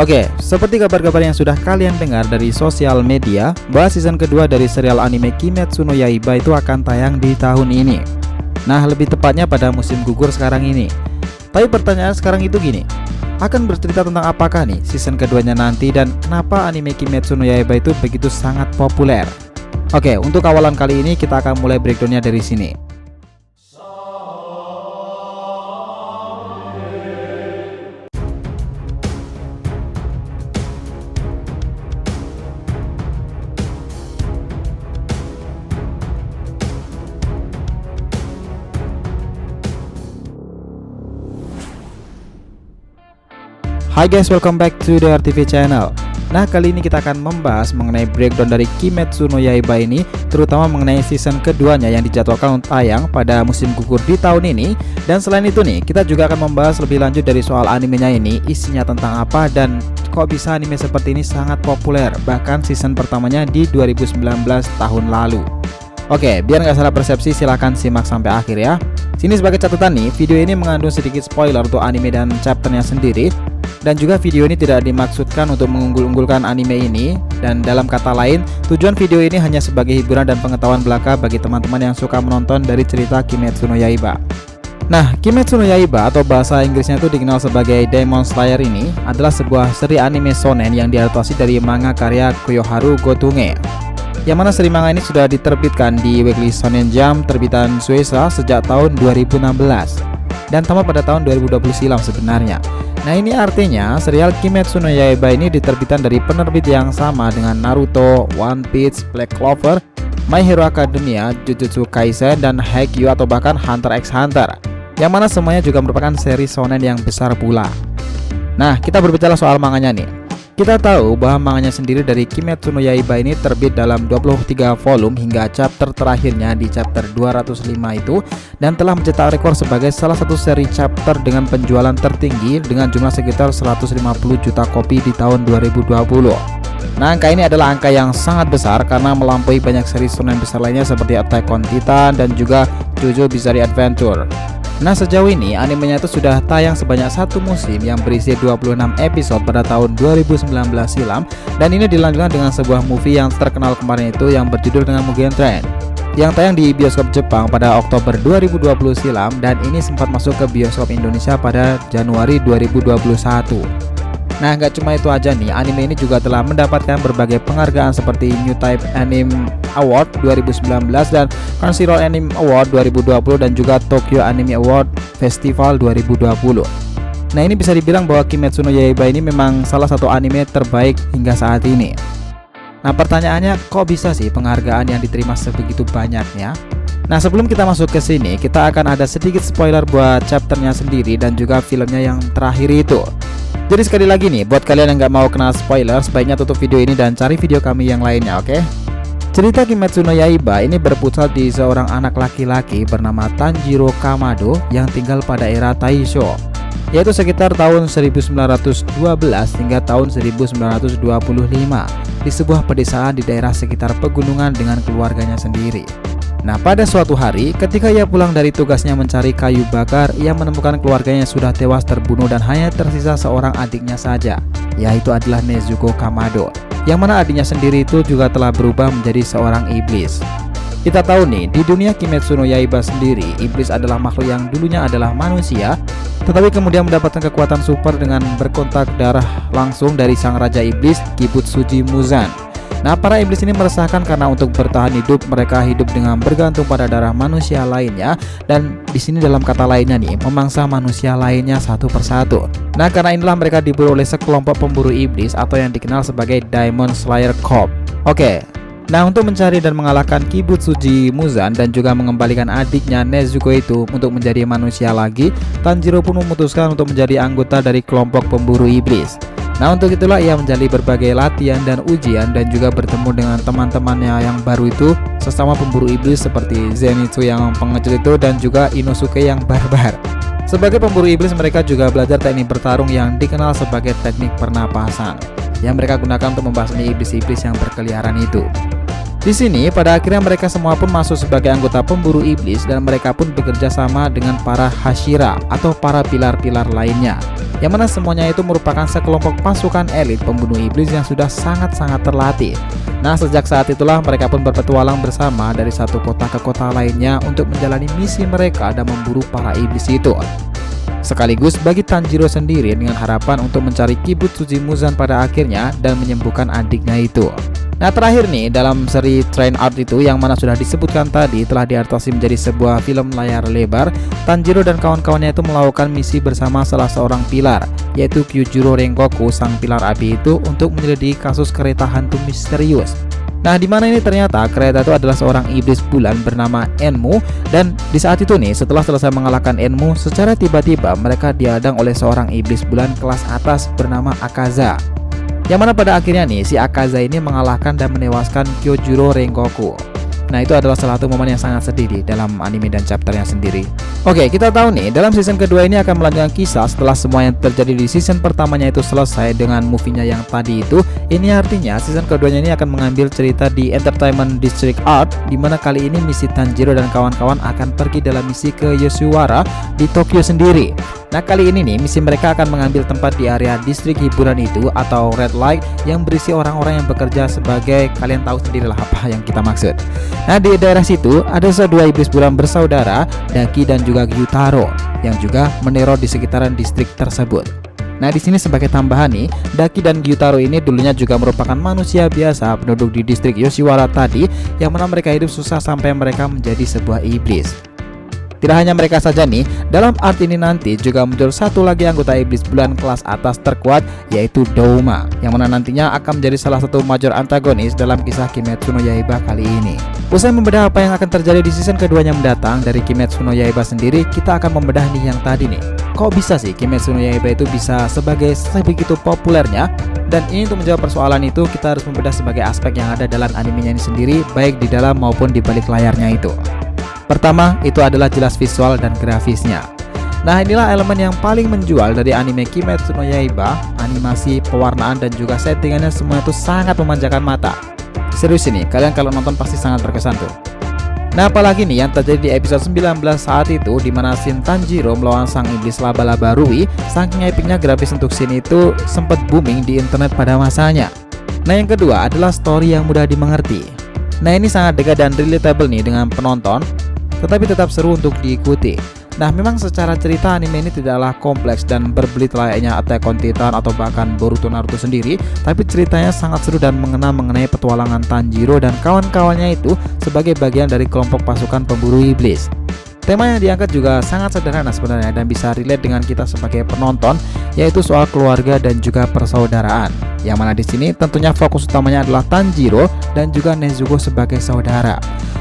Oke, seperti kabar-kabar yang sudah kalian dengar dari sosial media, bahwa season kedua dari serial anime Kimetsu no Yaiba itu akan tayang di tahun ini. Nah, lebih tepatnya pada musim gugur sekarang ini. Tapi pertanyaan sekarang itu gini, akan bercerita tentang apakah nih season keduanya nanti dan kenapa anime Kimetsu no Yaiba itu begitu sangat populer? Oke, untuk awalan kali ini kita akan mulai breakdownnya dari sini. Hai guys, welcome back to the RTV channel. Nah, kali ini kita akan membahas mengenai breakdown dari Kimetsu no Yaiba ini, terutama mengenai season keduanya yang dijadwalkan untuk tayang pada musim gugur di tahun ini. Dan selain itu nih, kita juga akan membahas lebih lanjut dari soal animenya ini, isinya tentang apa dan kok bisa anime seperti ini sangat populer, bahkan season pertamanya di 2019 tahun lalu. Oke, biar nggak salah persepsi, silahkan simak sampai akhir ya. Sini sebagai catatan nih, video ini mengandung sedikit spoiler untuk anime dan chapternya sendiri. Dan juga video ini tidak dimaksudkan untuk mengunggul-unggulkan anime ini. Dan dalam kata lain, tujuan video ini hanya sebagai hiburan dan pengetahuan belaka bagi teman-teman yang suka menonton dari cerita Kimetsu no Yaiba. Nah, Kimetsu no Yaiba atau bahasa Inggrisnya itu dikenal sebagai Demon Slayer ini adalah sebuah seri anime shonen yang diadaptasi dari manga karya Koyoharu Gotunge. Yang mana seri manga ini sudah diterbitkan di Weekly Shonen Jump terbitan Shueisha sejak tahun 2016 dan tamat pada tahun 2020 silam sebenarnya. Nah, ini artinya serial Kimetsu no Yaiba ini diterbitkan dari penerbit yang sama dengan Naruto, One Piece, Black Clover, My Hero Academia, Jujutsu Kaisen, dan Haikyuu atau bahkan Hunter x Hunter, yang mana semuanya juga merupakan seri shonen yang besar pula. Nah, kita berbicara soal manganya nih. Kita tahu bahwa manganya sendiri dari Kimetsu no Yaiba ini terbit dalam 23 volume hingga chapter terakhirnya di chapter 205 itu, dan telah mencetak rekor sebagai salah satu seri chapter dengan penjualan tertinggi dengan jumlah sekitar 150 juta kopi di tahun 2020. Nah, angka ini adalah angka yang sangat besar karena melampaui banyak seri shonen besar lainnya seperti Attack on Titan dan juga JoJo Bizarre Adventure. Nah, sejauh ini animenya itu sudah tayang sebanyak satu musim yang berisi 26 episode pada tahun 2019 silam, dan ini dilanjutkan dengan sebuah movie yang terkenal kemarin itu yang berjudul dengan Mugen Train yang tayang di bioskop Jepang pada Oktober 2020 silam, dan ini sempat masuk ke bioskop Indonesia pada Januari 2021. Nah, nggak cuma itu aja nih, anime ini juga telah mendapatkan berbagai penghargaan seperti New Type Anime Award 2019 dan Crunchyroll Anime Award 2020 dan juga Tokyo Anime Award Festival 2020. Nah, ini bisa dibilang bahwa Kimetsu no Yaiba ini memang salah satu anime terbaik hingga saat ini. Nah, pertanyaannya, kok bisa sih penghargaan yang diterima sebegitu banyaknya? Nah, sebelum kita masuk ke sini, kita akan ada sedikit spoiler buat chapternya sendiri dan juga filmnya yang terakhir itu. Jadi sekali lagi nih, buat kalian yang nggak mau kena spoiler, sebaiknya tutup video ini dan cari video kami yang lainnya, oke? Cerita Kimetsu no Yaiba ini berpusat di seorang anak laki-laki bernama Tanjiro Kamado yang tinggal pada era Taisho, yaitu sekitar tahun 1912 hingga tahun 1925 di sebuah pedesaan di daerah sekitar pegunungan dengan keluarganya sendiri. Nah, pada suatu hari ketika ia pulang dari tugasnya mencari kayu bakar, ia menemukan keluarganya sudah tewas terbunuh dan hanya tersisa seorang adiknya saja, yaitu adalah Nezuko Kamado, yang mana adiknya sendiri itu juga telah berubah menjadi seorang iblis. Kita tahu nih, di dunia Kimetsu no Yaiba sendiri, iblis adalah makhluk yang dulunya adalah manusia, tetapi kemudian mendapatkan kekuatan super dengan berkontak darah langsung dari sang raja iblis, Kibutsuji Muzan. Nah, para iblis ini meresahkan karena untuk bertahan hidup mereka hidup dengan bergantung pada darah manusia lainnya, dan di sini dalam kata lainnya nih, memangsa manusia lainnya satu persatu. Nah, karena inilah mereka diburu oleh sekelompok pemburu iblis atau yang dikenal sebagai Demon Slayer Corps. Oke. Nah, untuk mencari dan mengalahkan Kibutsuji Muzan dan juga mengembalikan adiknya Nezuko itu untuk menjadi manusia lagi, Tanjiro pun memutuskan untuk menjadi anggota dari kelompok pemburu iblis. Nah, untuk itulah ia menjalani berbagai latihan dan ujian dan juga bertemu dengan teman-temannya yang baru itu, sesama pemburu iblis seperti Zenitsu yang pengecut itu dan juga Inosuke yang barbar. Sebagai pemburu iblis, mereka juga belajar teknik bertarung yang dikenal sebagai teknik pernapasan yang mereka gunakan untuk membasmi iblis-iblis yang berkeliaran itu. Di sini pada akhirnya mereka semua pun masuk sebagai anggota pemburu iblis dan mereka pun bekerja sama dengan para Hashira atau para pilar-pilar lainnya, yang mana semuanya itu merupakan sekelompok pasukan elit pembunuh iblis yang sudah sangat-sangat terlatih. Nah, sejak saat itulah mereka pun berpetualang bersama dari satu kota ke kota lainnya untuk menjalani misi mereka dan memburu para iblis itu. Sekaligus bagi Tanjiro sendiri dengan harapan untuk mencari Kibutsuji Muzan pada akhirnya dan menyembuhkan adiknya itu. Nah, terakhir nih dalam seri Train Out itu yang mana sudah disebutkan tadi telah diadaptasi menjadi sebuah film layar lebar. Tanjiro dan kawan-kawannya itu melakukan misi bersama salah seorang pilar, yaitu Kyujuro Rengoku, sang pilar api itu, untuk menyelidiki kasus kereta hantu misterius. Nah, di mana ini ternyata kereta itu adalah seorang iblis bulan bernama Enmu, dan di saat itu nih setelah selesai mengalahkan Enmu, secara tiba-tiba mereka dihadang oleh seorang iblis bulan kelas atas bernama Akaza. Yang mana pada akhirnya nih si Akaza ini mengalahkan dan menewaskan Kyojuro Rengoku. Nah, itu adalah salah satu momen yang sangat sedih di dalam anime dan chapternya sendiri. Oke, kita tahu nih dalam season kedua ini akan melanjutkan kisah setelah semua yang terjadi di season pertamanya itu selesai dengan movie-nya yang tadi itu. Ini artinya season keduanya ini akan mengambil cerita di Entertainment District Art, di mana kali ini misi Tanjiro dan kawan-kawan akan pergi dalam misi ke Yoshiwara di Tokyo sendiri. Nah, kali ini nih misi mereka akan mengambil tempat di area distrik hiburan itu atau Red Light yang berisi orang-orang yang bekerja sebagai, kalian tahu sendirilah apa yang kita maksud. Nah, di daerah situ ada dua iblis bulan bersaudara, Daki dan juga Gyutaro, yang juga meneror di sekitaran distrik tersebut. Nah, di sini sebagai tambahan nih, Daki dan Gyutaro ini dulunya juga merupakan manusia biasa penduduk di distrik Yoshiwara tadi, yang mana mereka hidup susah sampai mereka menjadi sebuah iblis. Tidak hanya mereka saja nih, dalam art ini nanti juga muncul satu lagi anggota iblis bulan kelas atas terkuat, yaitu Douma, yang mana nantinya akan menjadi salah satu major antagonis dalam kisah Kimetsu no Yaiba kali ini. Usai membedah apa yang akan terjadi di season keduanya mendatang dari Kimetsu no Yaiba sendiri, kita akan membedah nih yang tadi nih. Kok bisa sih Kimetsu no Yaiba itu bisa sebagai sebegitu populernya? Dan ini untuk menjawab persoalan itu, kita harus membedah sebagai aspek yang ada dalam animenya ini sendiri, baik di dalam maupun di balik layarnya itu. Pertama, itu adalah jelas visual dan grafisnya. Nah, inilah elemen yang paling menjual dari anime Kimetsu no Yaiba. Animasi, pewarnaan, dan juga settingannya semua itu sangat memanjakan mata. Serius ini, kalian kalau nonton pasti sangat terkesan tuh. Nah, apalagi nih yang terjadi di episode 19 saat itu, dimana scene Tanjiro melawan sang iblis laba-laba Rui. Saking epicnya grafis untuk scene itu sempat booming di internet pada masanya. Nah, yang kedua adalah story yang mudah dimengerti. Nah, ini sangat dekat dan relatable nih dengan penonton, tetapi tetap seru untuk diikuti. Nah, memang secara cerita anime ini tidaklah kompleks dan berbelit layaknya Attack on Titan atau bahkan Boruto Naruto sendiri, tapi ceritanya sangat seru dan mengena mengenai petualangan Tanjiro dan kawan-kawannya itu sebagai bagian dari kelompok pasukan pemburu iblis. Tema yang diangkat juga sangat sederhana sebenarnya dan bisa relate dengan kita sebagai penonton, yaitu soal keluarga dan juga persaudaraan. Yang mana di sini tentunya fokus utamanya adalah Tanjiro dan juga Nezuko sebagai saudara.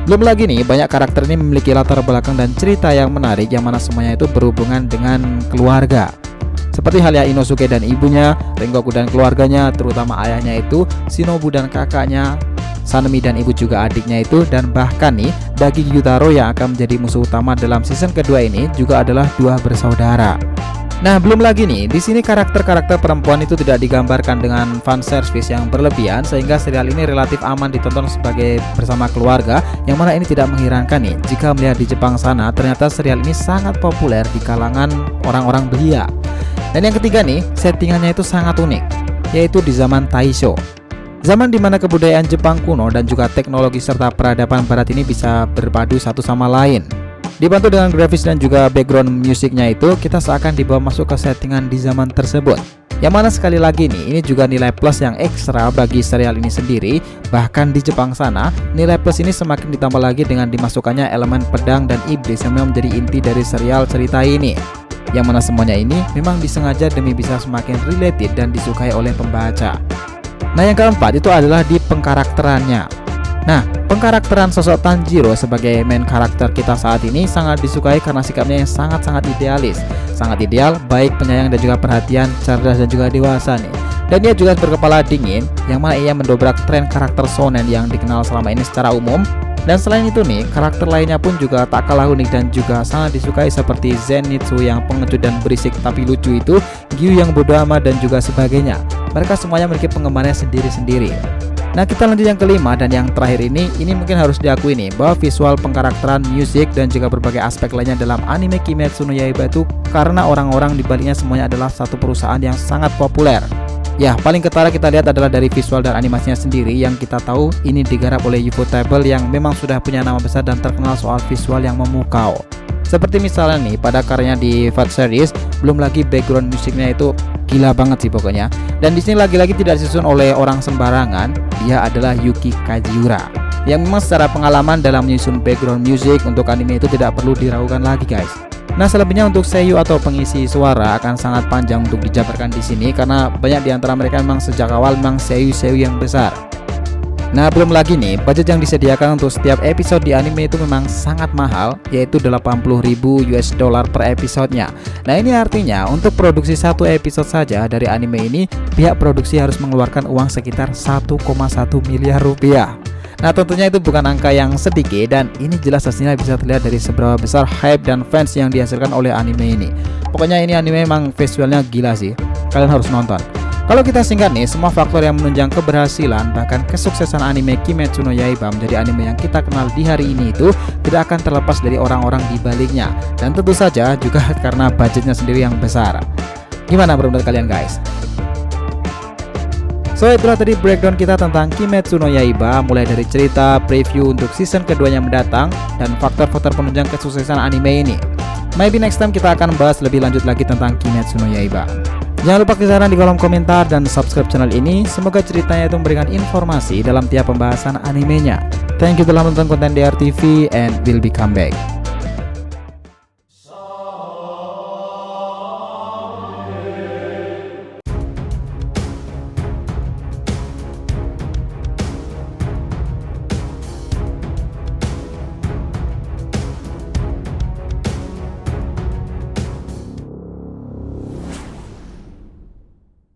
Belum lagi nih, banyak karakter ini memiliki latar belakang dan cerita yang menarik, yang mana semuanya itu berhubungan dengan keluarga. Seperti halnya Inosuke dan ibunya, Rengoku dan keluarganya, terutama ayahnya itu, Shinobu dan kakaknya, Sanemi dan ibu juga adiknya itu, dan bahkan nih, Daki Gyutaro yang akan menjadi musuh utama dalam season kedua ini juga adalah dua bersaudara. Nah, belum lagi nih, di sini karakter-karakter perempuan itu tidak digambarkan dengan fan service yang berlebihan, sehingga serial ini relatif aman ditonton sebagai bersama keluarga, yang mana ini tidak mengherankan nih jika melihat di Jepang sana ternyata serial ini sangat populer di kalangan orang-orang belia. Dan yang ketiga nih, settingannya itu sangat unik, yaitu di zaman Taisho. Zaman dimana kebudayaan Jepang kuno dan juga teknologi serta peradaban barat ini bisa berpadu satu sama lain. Dibantu dengan grafis dan juga background musiknya itu, kita seakan dibawa masuk ke settingan di zaman tersebut. Yang mana sekali lagi nih, ini juga nilai plus yang ekstra bagi serial ini sendiri. Bahkan di Jepang sana, nilai plus ini semakin ditambah lagi dengan dimasukkannya elemen pedang dan iblis yang memang menjadi inti dari serial cerita ini. Yang mana semuanya ini memang disengaja demi bisa semakin related dan disukai oleh pembaca. Nah, yang keempat itu adalah di pengkarakterannya. Nah, pengkarakteran sosok Tanjiro sebagai main karakter kita saat ini sangat disukai karena sikapnya yang sangat-sangat idealis. Sangat ideal, baik, penyayang dan juga perhatian, cerdas dan juga dewasa nih. Dan dia juga berkepala dingin, yang mana ia mendobrak tren karakter shonen yang dikenal selama ini secara umum. Dan selain itu nih, karakter lainnya pun juga tak kalah unik dan juga sangat disukai seperti Zenitsu yang pengecut dan berisik tapi lucu itu, Gyu yang bodo amat dan juga sebagainya. Mereka semuanya memiliki penggemarnya sendiri-sendiri. Nah, kita lanjut yang kelima dan yang terakhir ini mungkin harus diakui nih bahwa visual, pengkarakteran, musik dan juga berbagai aspek lainnya dalam anime Kimetsu no Yaiba itu karena orang-orang di baliknya semuanya adalah satu perusahaan yang sangat populer. Ya, paling ketara kita lihat adalah dari visual dan animasinya sendiri yang kita tahu ini digarap oleh Ufotable yang memang sudah punya nama besar dan terkenal soal visual yang memukau. Seperti misalnya nih pada karyanya di Fate series, belum lagi background musiknya itu gila banget sih pokoknya. Dan di sini lagi-lagi tidak disusun oleh orang sembarangan, dia adalah Yuki Kajiura. Yang memang secara pengalaman dalam menyusun background music untuk anime itu tidak perlu diragukan lagi guys. Nah, selebihnya untuk seiyuu atau pengisi suara akan sangat panjang untuk dijabarkan di sini karena banyak di antara mereka memang sejak awal memang seiyuu yang besar. Nah, belum lagi nih, budget yang disediakan untuk setiap episode di anime itu memang sangat mahal, yaitu 80.000 US dollar per episodenya. Nah, ini artinya untuk produksi satu episode saja dari anime ini, pihak produksi harus mengeluarkan uang sekitar 1,1 miliar rupiah. Nah, tentunya itu bukan angka yang sedikit dan ini jelas hasilnya bisa terlihat dari seberapa besar hype dan fans yang dihasilkan oleh anime ini. Pokoknya ini anime memang visualnya gila sih, kalian harus nonton. Kalau kita singkat nih, semua faktor yang menunjang keberhasilan bahkan kesuksesan anime Kimetsu no Yaiba menjadi anime yang kita kenal di hari ini itu tidak akan terlepas dari orang-orang di baliknya. Dan tentu saja juga karena budgetnya sendiri yang besar. Gimana menurut kalian guys? So, itulah tadi breakdown kita tentang Kimetsu no Yaiba, mulai dari cerita, preview untuk season keduanya mendatang, dan faktor-faktor penunjang kesuksesan anime ini. Maybe next time kita akan bahas lebih lanjut lagi tentang Kimetsu no Yaiba. Jangan lupa kasih saran di kolom komentar dan subscribe channel ini. Semoga ceritanya itu memberikan informasi dalam tiap pembahasan animenya. Thank you telah menonton konten DR TV and we'll be come back.